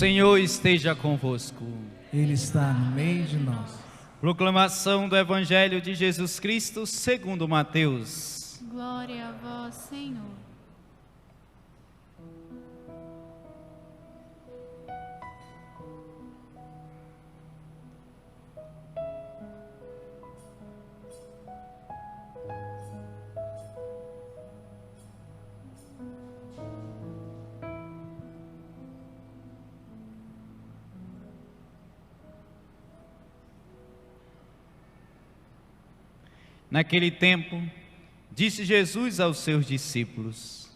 Senhor esteja convosco. Ele está no meio de nós. Proclamação do Evangelho de Jesus Cristo segundo Mateus. Glória a vós, Senhor. Naquele tempo, disse Jesus aos seus discípulos: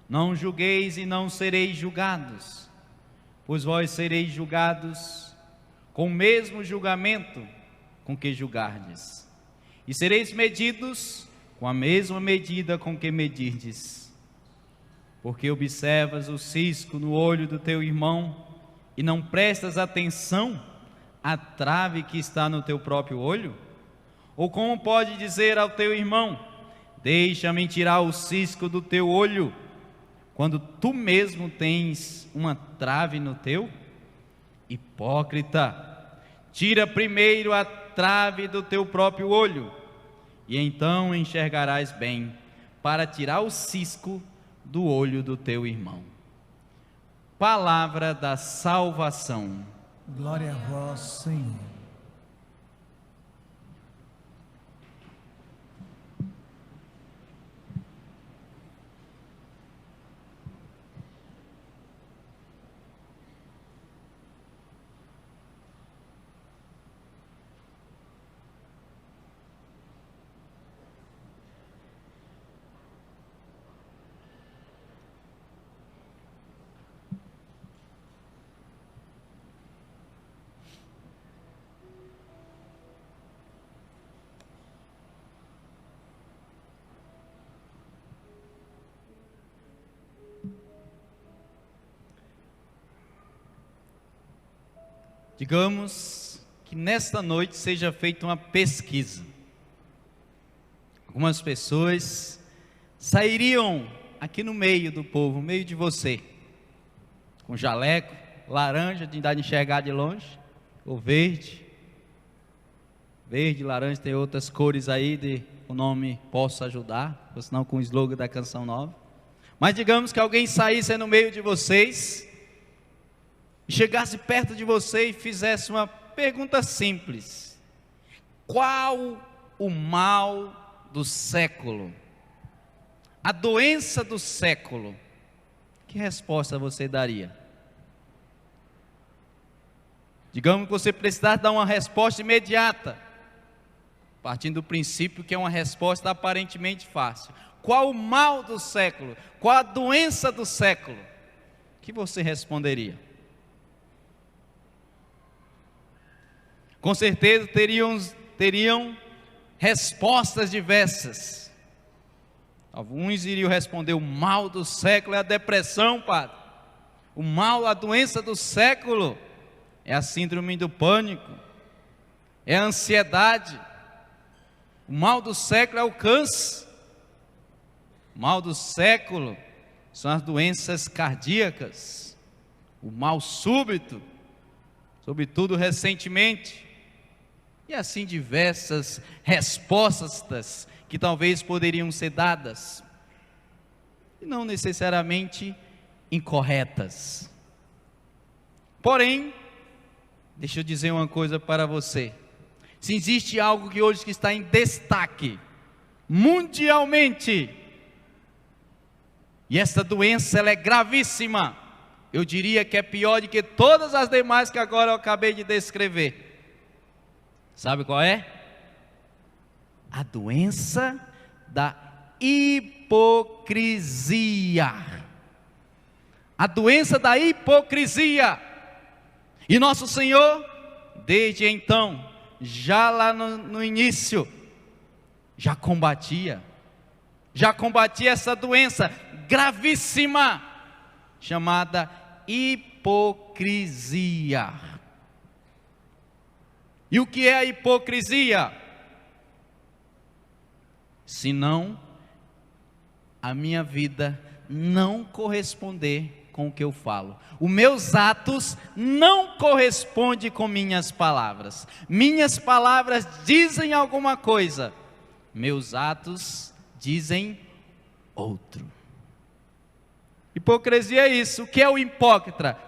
Não julgueis e não sereis julgados, pois vós sereis julgados com o mesmo julgamento com que julgardes, e sereis medidos com a mesma medida com que medirdes. Porque observas o cisco no olho do teu irmão e não prestas atenção à trave que está no teu próprio olho? Ou como pode dizer ao teu irmão: deixa-me tirar o cisco do teu olho, quando tu mesmo tens uma trave no teu? Hipócrita, tira primeiro a trave do teu próprio olho, e então enxergarás bem para tirar o cisco do olho do teu irmão. Palavra da salvação. Glória a vós, Senhor. Digamos que nesta noite seja feita uma pesquisa. Algumas pessoas sairiam aqui no meio do povo, no meio de você, com jaleco, laranja, de dar de enxergar de longe, ou verde. Verde, laranja, tem outras cores aí, o nome posso ajudar, ou senão com o slogan da canção nova. Mas digamos que alguém saísse no meio de vocês, e chegasse perto de você e fizesse uma pergunta simples: qual o mal do século? A doença do século? Que resposta você daria? Digamos que você precisasse dar uma resposta imediata, partindo do princípio que é uma resposta aparentemente fácil. Qual o mal do século? Qual a doença do século? O que você responderia? Com certeza teriam respostas diversas. Alguns iriam responder: o mal do século é a depressão, padre. O mal, a doença do século é a síndrome do pânico, é a ansiedade. O mal do século é o câncer. O mal do século são as doenças cardíacas. O mal súbito, sobretudo recentemente. E assim diversas respostas que talvez poderiam ser dadas, e não necessariamente incorretas. Porém, deixa eu dizer uma coisa para você. Se existe algo que hoje está em destaque, mundialmente, e essa doença ela é gravíssima, eu diria que é pior do que todas as demais que agora eu acabei de descrever. Sabe qual é? A doença da hipocrisia. A doença da hipocrisia. E nosso Senhor, desde então, já lá no início, já combatia essa doença gravíssima, chamada hipocrisia. E o que é a hipocrisia? Senão a minha vida não corresponder com o que eu falo. Os meus atos não correspondem com minhas palavras. Minhas palavras dizem alguma coisa, meus atos dizem outro. Hipocrisia é isso. O que é o hipócrita?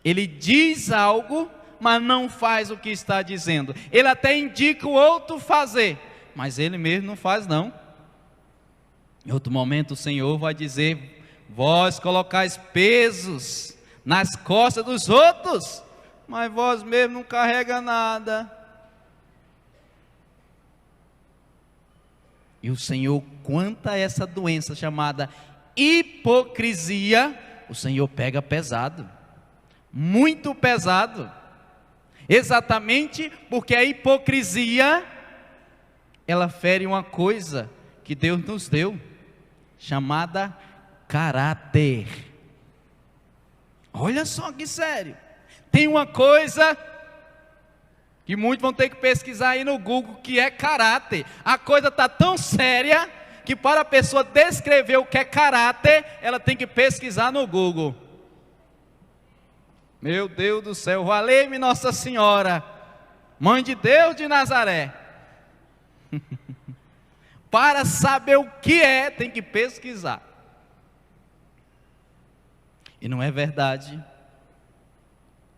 Ele diz algo, mas não faz o que está dizendo. Ele até indica o outro fazer, mas ele mesmo não faz não. Em outro momento o Senhor vai dizer: vós colocais pesos nas costas dos outros, mas vós mesmo não carrega nada. E o Senhor, quanto a essa doença chamada hipocrisia, o Senhor pega pesado, muito pesado, exatamente porque a hipocrisia, ela fere uma coisa que Deus nos deu, chamada caráter. Olha só que sério, tem uma coisa que muitos vão ter que pesquisar aí no Google, que é caráter. A coisa está tão séria, que para a pessoa descrever o que é caráter, ela tem que pesquisar no Google. Meu Deus do céu, valei-me Nossa Senhora, Mãe de Deus de Nazaré. Para saber o que é, tem que pesquisar. E não é verdade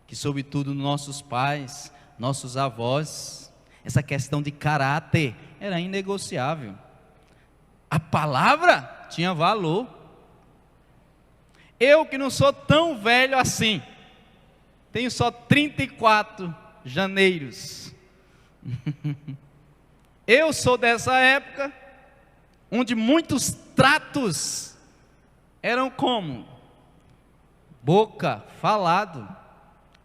que, sobretudo, nossos pais, nossos avós, essa questão de caráter era inegociável. A palavra tinha valor. Eu que não sou tão velho assim, tenho só 34 janeiros. Eu sou dessa época, onde muitos tratos eram como? Boca, falado,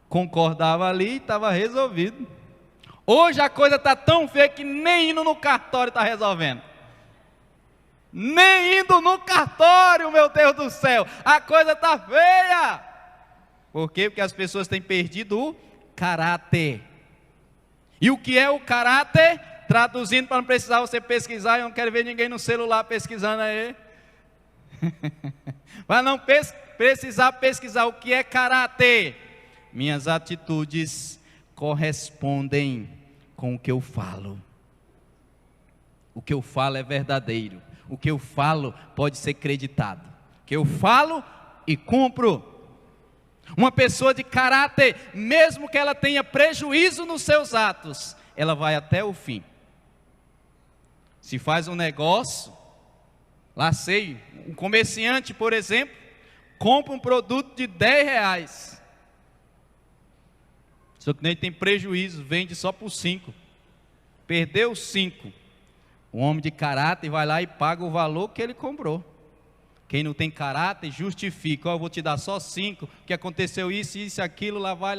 concordava ali e estava resolvido. Hoje a coisa está tão feia que nem indo no cartório está resolvendo. Nem indo no cartório, meu Deus do céu, a coisa está feia. Por quê? Porque as pessoas têm perdido o caráter. E o que é o caráter? Traduzindo para não precisar você pesquisar, eu não quero ver ninguém no celular pesquisando aí. Para não precisar pesquisar o que é caráter. Minhas atitudes correspondem com o que eu falo. O que eu falo é verdadeiro. O que eu falo pode ser creditado. O que eu falo e cumpro. Uma pessoa de caráter, mesmo que ela tenha prejuízo nos seus atos, ela vai até o fim. Se faz um negócio, lá sei, um comerciante, por exemplo, compra um produto de R$10. Só que nem tem prejuízo, vende só por 5. Perdeu 5. O homem de caráter vai lá e paga o valor que ele comprou. Quem não tem caráter justifica: eu vou te dar só 5, que aconteceu isso, isso, aquilo, lá vai,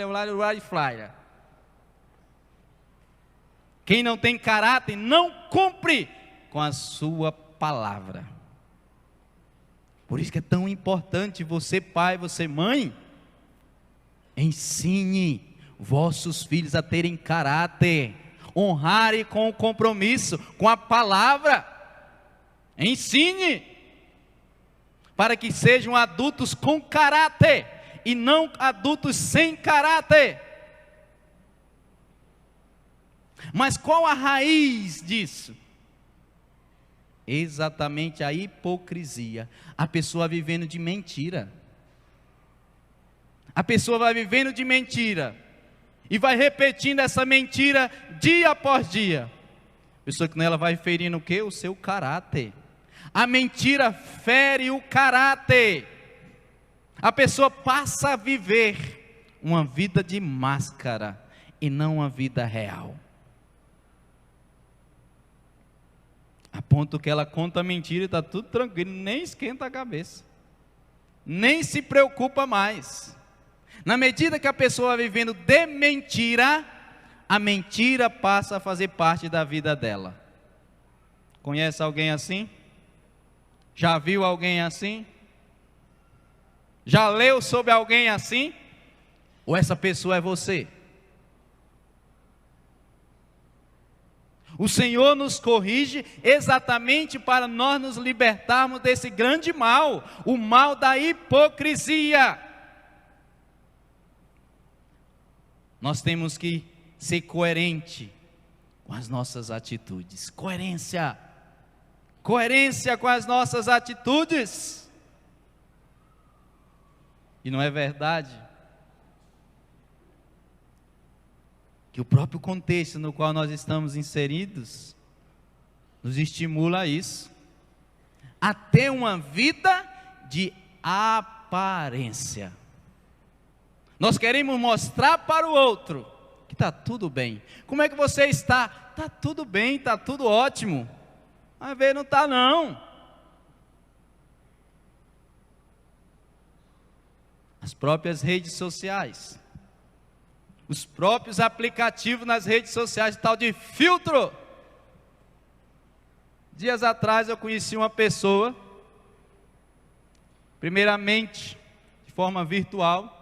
flyer. Quem não tem caráter não cumpre com a sua palavra. Por isso que é tão importante você, pai, você, mãe, ensine vossos filhos a terem caráter, honrarem com o compromisso, com a palavra. Ensine, para que sejam adultos com caráter, e não adultos sem caráter. Mas qual a raiz disso? Exatamente a hipocrisia. A pessoa vivendo de mentira. A pessoa vai vivendo de mentira e vai repetindo essa mentira dia após dia. A pessoa que nela vai ferindo o quê? O seu caráter. A mentira fere o caráter. A pessoa passa a viver uma vida de máscara e não uma vida real. A ponto que ela conta mentira e está tudo tranquilo, nem esquenta a cabeça, nem se preocupa mais. Na medida que a pessoa vai vivendo de mentira, a mentira passa a fazer parte da vida dela. Conhece alguém assim? Já viu alguém assim? Já leu sobre alguém assim? Ou essa pessoa é você? O Senhor nos corrige exatamente para nós nos libertarmos desse grande mal, o mal da hipocrisia. Nós temos que ser coerente com as nossas atitudes. Coerência com as nossas atitudes. E não é verdade que o próprio contexto no qual nós estamos inseridos nos estimula a isso, a ter uma vida de aparência. Nós queremos mostrar para o outro que está tudo bem. Como é que você está? Está tudo bem, está tudo ótimo. Às vezes não está não. As próprias redes sociais, os próprios aplicativos nas redes sociais, tal de filtro. Dias atrás eu conheci uma pessoa, primeiramente de forma virtual.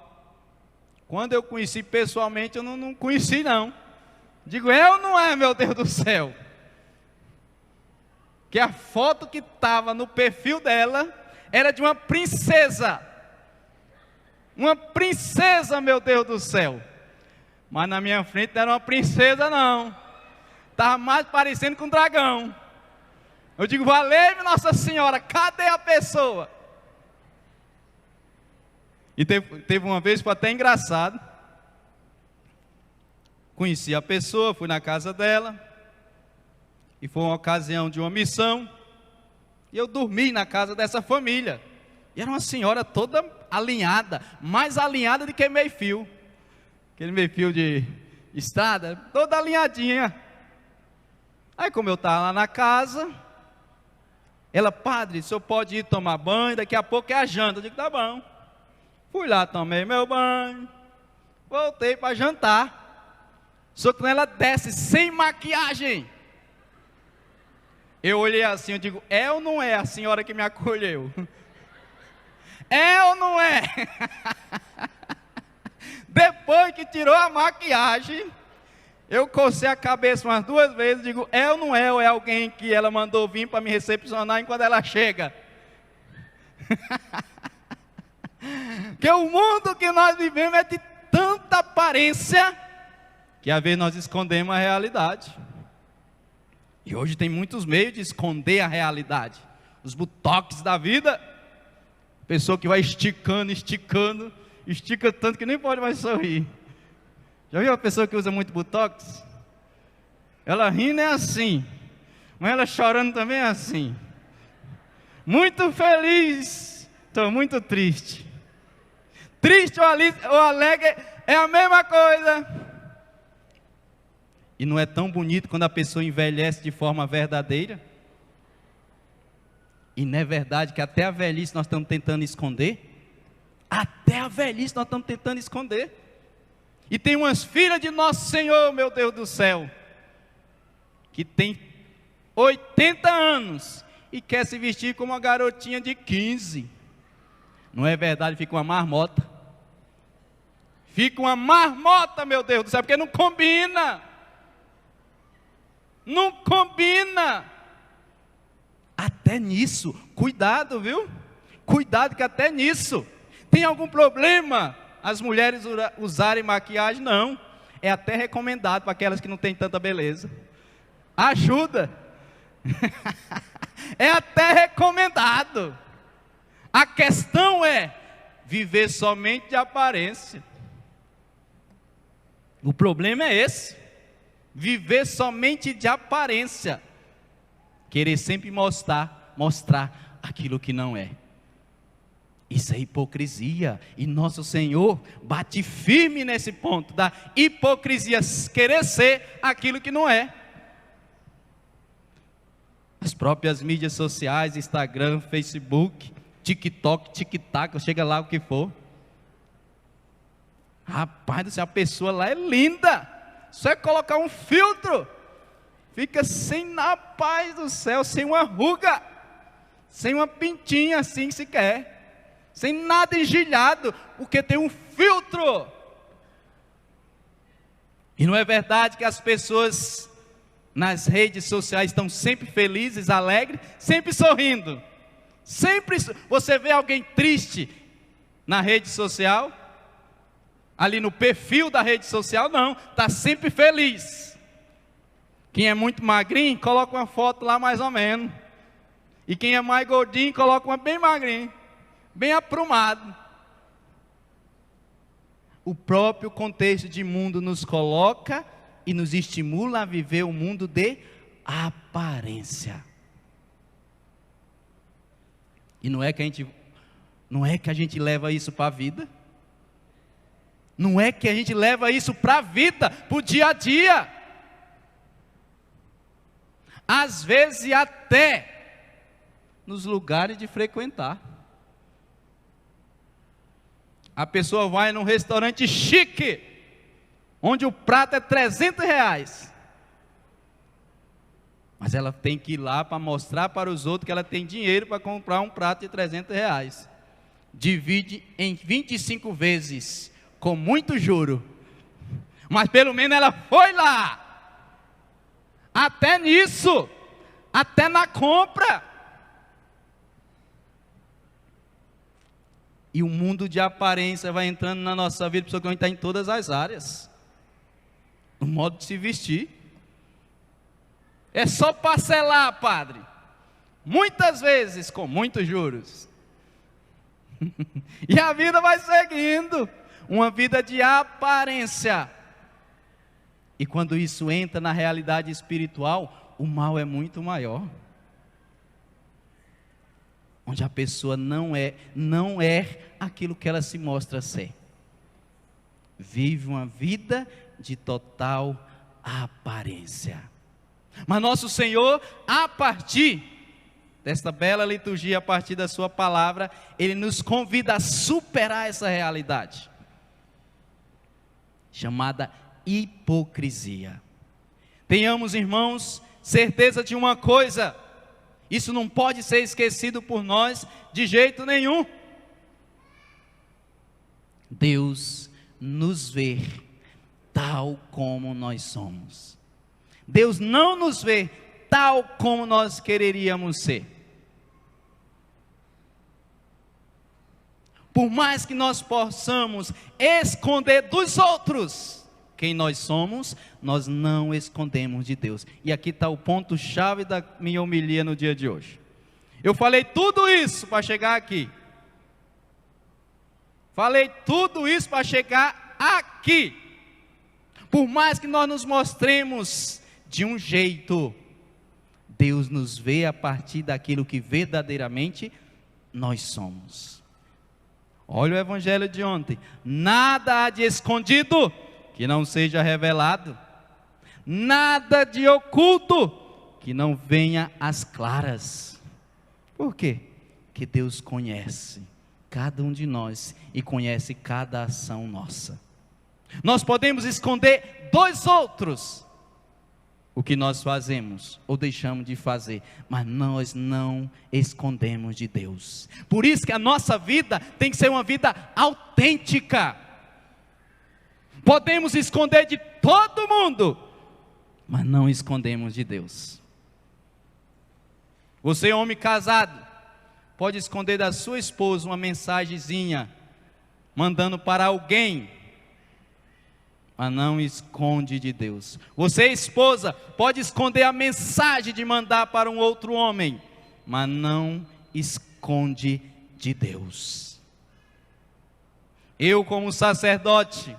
Quando eu conheci pessoalmente, eu não conheci não. Digo, eu não é, meu Deus do céu. Que a foto que estava no perfil dela era de uma princesa. Uma princesa, meu Deus do céu. Mas na minha frente não era uma princesa não. Estava mais parecendo com um dragão. Eu digo, valeu, Nossa Senhora, cadê a pessoa? E teve uma vez, foi até engraçado. Conheci a pessoa, fui na casa dela. E foi uma ocasião de uma missão. E eu dormi na casa dessa família. E era uma senhora toda alinhada, mais alinhada do que meio fio. Aquele meio fio de estrada, toda alinhadinha. Aí como eu estava lá na casa, ela, padre, o senhor pode ir tomar banho, daqui a pouco é a janta. Eu digo, tá bom. Fui lá, tomei meu banho, voltei para jantar. Só que quando ela desce sem maquiagem, eu olhei assim, eu digo, é ou não é a senhora que me acolheu? É ou não é? Depois que tirou a maquiagem, eu cocei a cabeça umas 2 vezes, digo, é ou não é? Ou é alguém que ela mandou vir para me recepcionar enquanto ela chega? Porque o mundo que nós vivemos é de tanta aparência, que às vezes nós escondemos a realidade. E hoje tem muitos meios de esconder a realidade. Os botox da vida, pessoa que vai esticando, estica tanto que nem pode mais sorrir. Já viu a pessoa que usa muito botox? Ela rindo é assim, mas ela chorando também é assim. Muito feliz, estou muito triste. Triste ou alegre é a mesma coisa. E não é tão bonito quando a pessoa envelhece de forma verdadeira? E não é verdade que até a velhice nós estamos tentando esconder? Até a velhice nós estamos tentando esconder. E tem umas filhas de Nosso Senhor, meu Deus do céu, que tem 80 anos e quer se vestir como uma garotinha de 15. Não é verdade, fica uma marmota. Fica uma marmota, meu Deus do céu, porque não combina. Não combina. Até nisso, cuidado, viu? Cuidado que até nisso. Tem algum problema as mulheres usarem maquiagem? Não. É até recomendado para aquelas que não têm tanta beleza. Ajuda. É até recomendado. A questão é viver somente de aparência. O problema é esse. Viver somente de aparência. Querer sempre mostrar aquilo que não é. Isso é hipocrisia. E nosso Senhor bate firme nesse ponto da hipocrisia, querer ser aquilo que não é. As próprias mídias sociais, Instagram, Facebook, TikTok, tic-tac, chega lá o que for. Rapaz do céu, a pessoa lá é linda. Só é colocar um filtro, fica sem, na paz do céu, sem uma ruga, sem uma pintinha assim sequer, sem nada engilhado, porque tem um filtro. E não é verdade que as pessoas nas redes sociais estão sempre felizes, alegres, sempre sorrindo. Sempre você vê alguém triste na rede social, ali no perfil da rede social, não, está sempre feliz. Quem é muito magrinho, coloca uma foto lá mais ou menos. E quem é mais gordinho, coloca uma bem magrinho, bem aprumado. O próprio contexto de mundo nos coloca e nos estimula a viver um mundo de aparência. E não é que a gente leva isso para a vida. Não é que a gente leva isso para a vida, para o dia a dia. Às vezes até nos lugares de frequentar. A pessoa vai num restaurante chique, onde o prato é R$300. Mas ela tem que ir lá para mostrar para os outros que ela tem dinheiro para comprar um prato de R$300. Divide em 25 vezes, com muito juro. Mas pelo menos ela foi lá. Até nisso, até na compra. E o mundo de aparência vai entrando na nossa vida, pessoa que está em todas as áreas. No modo de se vestir. É só parcelar, padre. Muitas vezes, com muitos juros. E a vida vai seguindo. Uma vida de aparência. E quando isso entra na realidade espiritual, o mal é muito maior. Onde a pessoa não é aquilo que ela se mostra ser. Vive uma vida de total aparência. Mas nosso Senhor, a partir desta bela liturgia, a partir da sua palavra, Ele nos convida a superar essa realidade, chamada hipocrisia. Tenhamos, irmãos, certeza de uma coisa: isso não pode ser esquecido por nós de jeito nenhum. Deus nos vê tal como nós somos. Deus não nos vê tal como nós quereríamos ser. Por mais que nós possamos esconder dos outros quem nós somos, nós não escondemos de Deus. E aqui está o ponto-chave da minha homilia no dia de hoje. Eu falei tudo isso para chegar aqui. Falei tudo isso para chegar aqui. Por mais que nós nos mostremos de um jeito, Deus nos vê a partir daquilo que verdadeiramente nós somos. Olha o evangelho de ontem. Nada há de escondido que não seja revelado. Nada de oculto que não venha às claras. Por quê? Porque Deus conhece cada um de nós e conhece cada ação nossa. Nós podemos esconder dos outros o que nós fazemos ou deixamos de fazer, mas nós não escondemos de Deus. Por isso que a nossa vida tem que ser uma vida autêntica. Podemos esconder de todo mundo, mas não escondemos de Deus. Você, homem casado, pode esconder da sua esposa uma mensagenzinha, mandando para alguém, mas não esconde de Deus. Você, esposa, pode esconder a mensagem de mandar para um outro homem, mas não esconde de Deus. Eu, como sacerdote,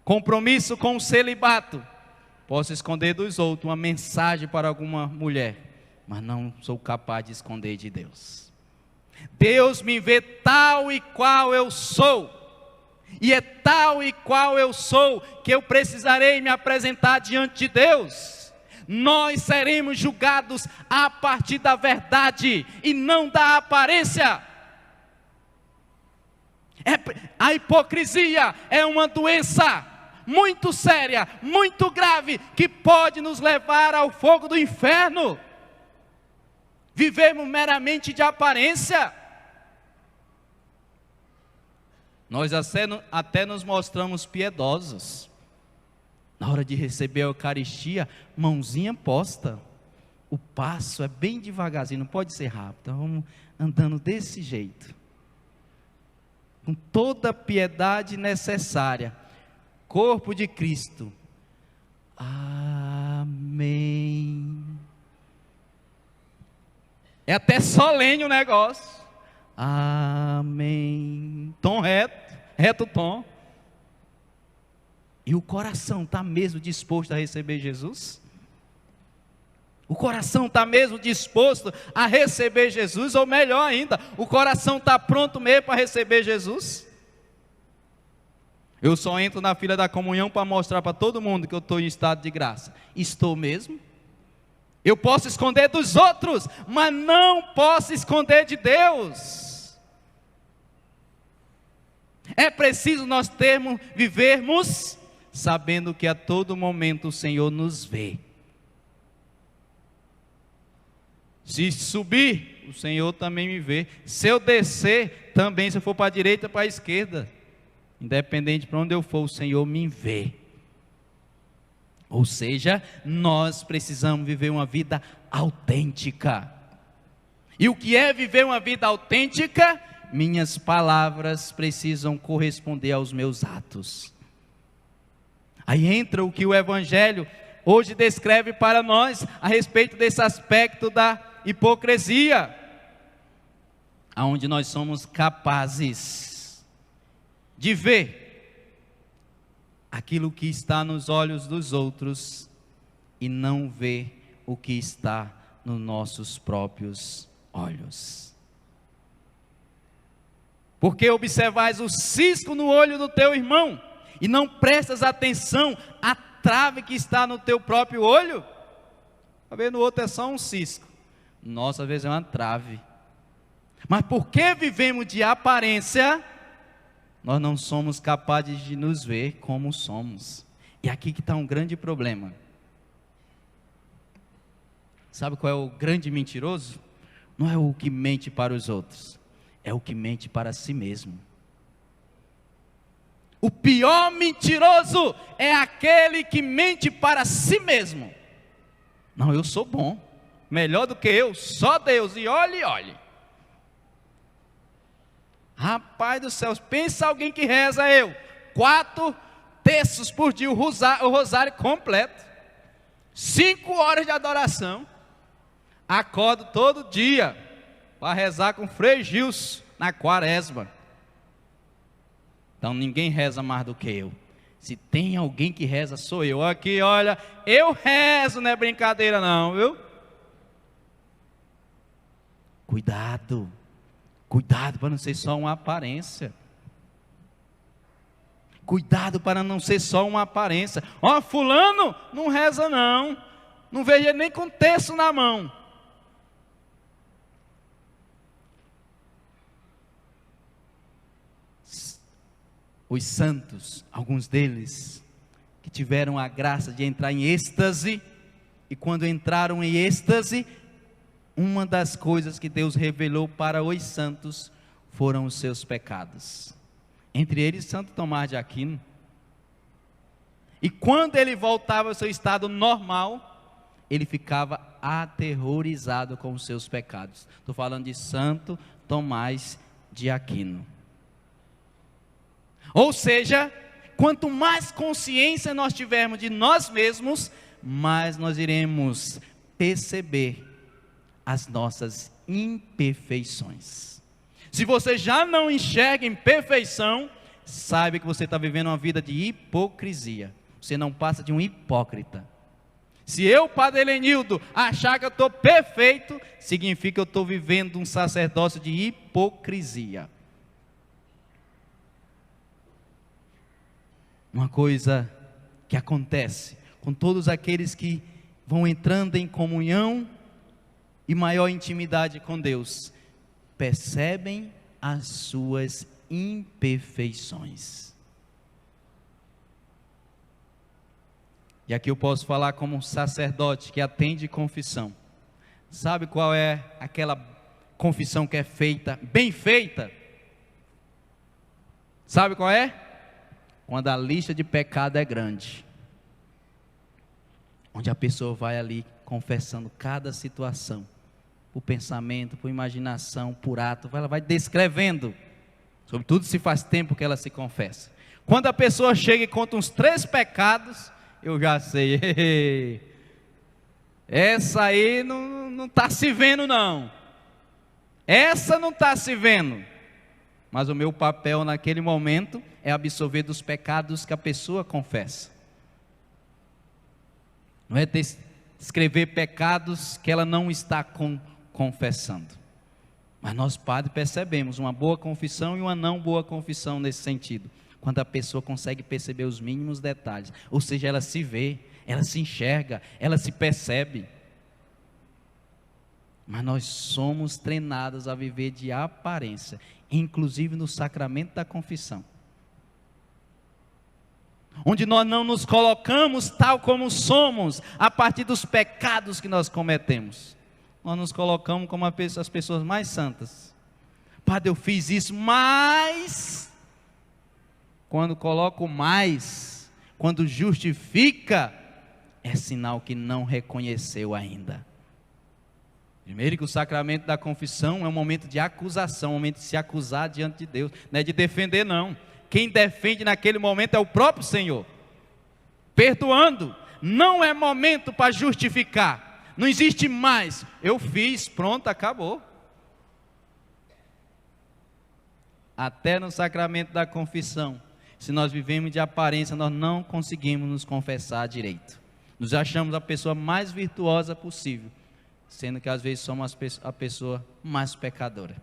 compromisso com o celibato, posso esconder dos outros uma mensagem para alguma mulher, mas não sou capaz de esconder de Deus. Deus me vê tal e qual eu sou. E é tal e qual eu sou que eu precisarei me apresentar diante de Deus. Nós seremos julgados a partir da verdade e não da aparência. A hipocrisia é uma doença muito séria, muito grave, que pode nos levar ao fogo do inferno. Vivemos meramente de aparência. Nós até nos mostramos piedosos, Na hora de receber a Eucaristia, mãozinha posta. O passo é bem devagarzinho, não pode ser rápido. Então vamos andando desse jeito. Com toda a piedade necessária. Corpo de Cristo. Amém. É até solene o negócio. Amém. Tom reto, reto tom. E o coração está mesmo disposto a receber Jesus? O coração está mesmo disposto a receber Jesus? Ou melhor ainda, o coração está pronto mesmo para receber Jesus? Eu só entro na fila da comunhão para mostrar para todo mundo que eu estou em estado de graça. Estou mesmo? Eu posso esconder dos outros, mas não posso esconder de Deus. É preciso nós vivermos sabendo que a todo momento o Senhor nos vê. Se subir, o Senhor também me vê. Se eu descer, também, se eu for para a direita, para a esquerda, independente para onde eu for, o Senhor me vê. Ou seja, nós precisamos viver uma vida autêntica. E o que é viver uma vida autêntica? Minhas palavras precisam corresponder aos meus atos. Aí entra o que o Evangelho hoje descreve para nós a respeito desse aspecto da hipocrisia, aonde nós somos capazes de ver aquilo que está nos olhos dos outros e não ver o que está nos nossos próprios olhos. Porque observais o cisco no olho do teu irmão e não prestas atenção à trave que está no teu próprio olho? Está vendo, o outro é só um cisco, nossa, às vezes é uma trave. Mas porque vivemos de aparência, nós não somos capazes de nos ver como somos. E aqui que está um grande problema. Sabe qual é o grande mentiroso? Não é o que mente para os outros, é o que mente para si mesmo. O pior mentiroso é aquele que mente para si mesmo. Não, eu sou bom, melhor do que eu, só Deus, e olhe. Rapaz do céu, pensa alguém que reza 4 terços por dia, o rosário completo, 5 horas de adoração, acordo todo dia para rezar com Frei Gilson na quaresma. Então ninguém reza mais do que eu. Se tem alguém que reza, sou eu. Aqui, olha, eu rezo, não é brincadeira não, viu? Cuidado para não ser só uma aparência. Cuidado para não ser só uma aparência. Ó, fulano não reza não vejo ele nem com terço na mão. Os santos, alguns deles, que tiveram a graça de entrar em êxtase, e quando entraram em êxtase, uma das coisas que Deus revelou para os santos foram os seus pecados. Entre eles, Santo Tomás de Aquino. E quando ele voltava ao seu estado normal, ele ficava aterrorizado com os seus pecados. Estou falando de Santo Tomás de Aquino. Ou seja, quanto mais consciência nós tivermos de nós mesmos, mais nós iremos perceber as nossas imperfeições. Se você já não enxerga imperfeição, saiba que você está vivendo uma vida de hipocrisia. Você não passa de um hipócrita. Se eu, Padre Helenildo, achar que eu estou perfeito, significa que eu estou vivendo um sacerdócio de hipocrisia. Uma coisa que acontece com todos aqueles que vão entrando em comunhão e maior intimidade com Deus, percebem as suas imperfeições. E aqui eu posso falar como um sacerdote que atende confissão. Sabe qual é aquela confissão que é feita, bem feita? Sabe qual é? Quando a lista de pecado é grande. onde a pessoa vai ali confessando cada situação, por pensamento, por imaginação, por ato, ela vai descrevendo, sobretudo se faz tempo que ela se confessa. Quando a pessoa chega e conta uns 3 pecados, eu já sei, essa aí não está se vendo não, essa não está se vendo, mas o meu papel naquele momento é absolver dos pecados que a pessoa confessa, não é descrever pecados que ela não está confessando. Mas nós, padres, percebemos uma boa confissão e uma não boa confissão nesse sentido, quando a pessoa consegue perceber os mínimos detalhes, ou seja, ela se vê, ela se enxerga, ela se percebe. Mas nós somos treinados a viver de aparência, inclusive no sacramento da confissão, onde nós não nos colocamos tal como somos, a partir dos pecados que nós cometemos. Nós nos colocamos como as pessoas mais santas. Padre, eu fiz isso, mas quando coloco mais, quando justifica, é sinal que não reconheceu ainda. Primeiro que o sacramento da confissão é um momento de acusação, um momento de se acusar diante de Deus, não é de defender não. Quem defende naquele momento é o próprio Senhor, perdoando. Não é momento para justificar, não existe mais, eu fiz, pronto, acabou. Até no sacramento da confissão, se nós vivemos de aparência, nós não conseguimos nos confessar direito, nos achamos a pessoa mais virtuosa possível, sendo que às vezes somos a pessoa mais pecadora.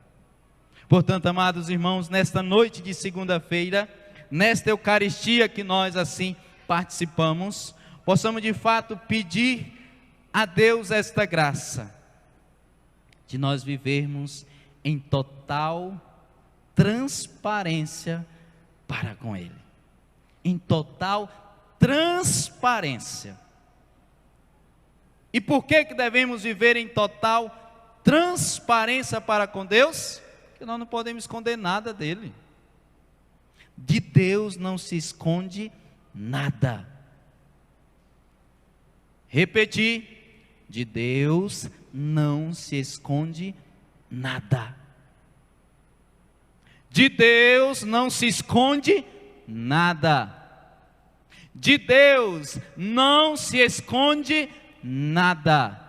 Portanto, amados irmãos, nesta noite de segunda-feira, nesta Eucaristia que nós assim participamos, possamos de fato pedir a Deus esta graça, de nós vivermos em total transparência para com Ele, em total transparência. E por que devemos viver em total transparência para com Deus? Porque nós não podemos esconder nada dele. De Deus não se esconde nada. Repetir, de Deus não se esconde nada. De Deus não se esconde nada. De Deus não se esconde nada.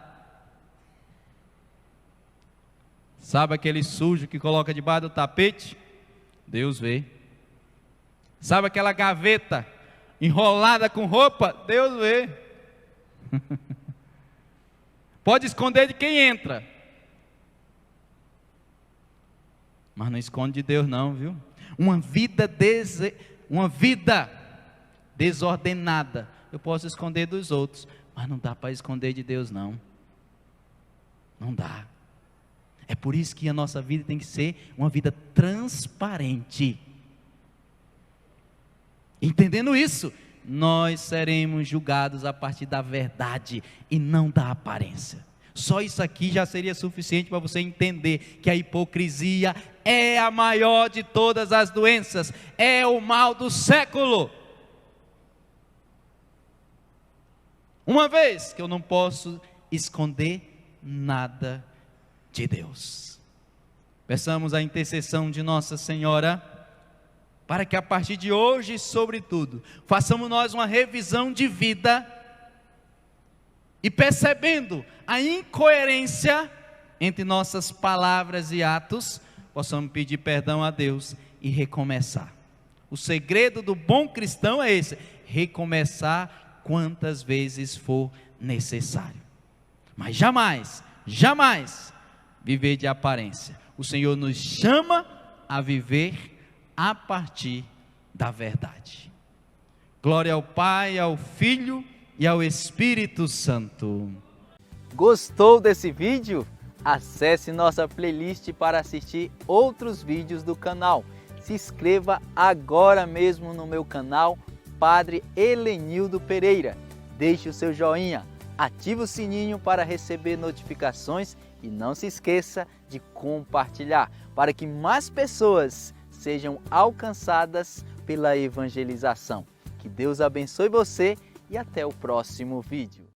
Sabe aquele sujo que coloca debaixo do tapete? Deus vê. Sabe aquela gaveta enrolada com roupa? Deus vê. Pode esconder de quem entra, mas não esconde de Deus não, viu? Uma vida desordenada eu posso esconder dos outros, mas não dá para esconder de Deus não. Não dá. É por isso que a nossa vida tem que ser uma vida transparente. Entendendo isso, nós seremos julgados a partir da verdade e não da aparência. Só isso aqui já seria suficiente para você entender que a hipocrisia é a maior de todas as doenças, é o mal do século. Uma vez que eu não posso esconder nada de Deus. Peçamos a intercessão de Nossa Senhora, para que a partir de hoje, sobretudo, façamos nós uma revisão de vida, e percebendo a incoerência entre nossas palavras e atos, possamos pedir perdão a Deus e recomeçar. O segredo do bom cristão é esse: recomeçar quantas vezes for necessário, mas jamais, jamais viver de aparência. O Senhor nos chama a viver a partir da verdade. Glória ao Pai, ao Filho e ao Espírito Santo. Gostou desse vídeo? Acesse nossa playlist para assistir outros vídeos do canal. Se inscreva agora mesmo no meu canal, Padre Helenildo Pereira. Deixe o seu joinha, ative o sininho para receber notificações e não se esqueça de compartilhar, para que mais pessoas sejam alcançadas pela evangelização. Que Deus abençoe você e até o próximo vídeo.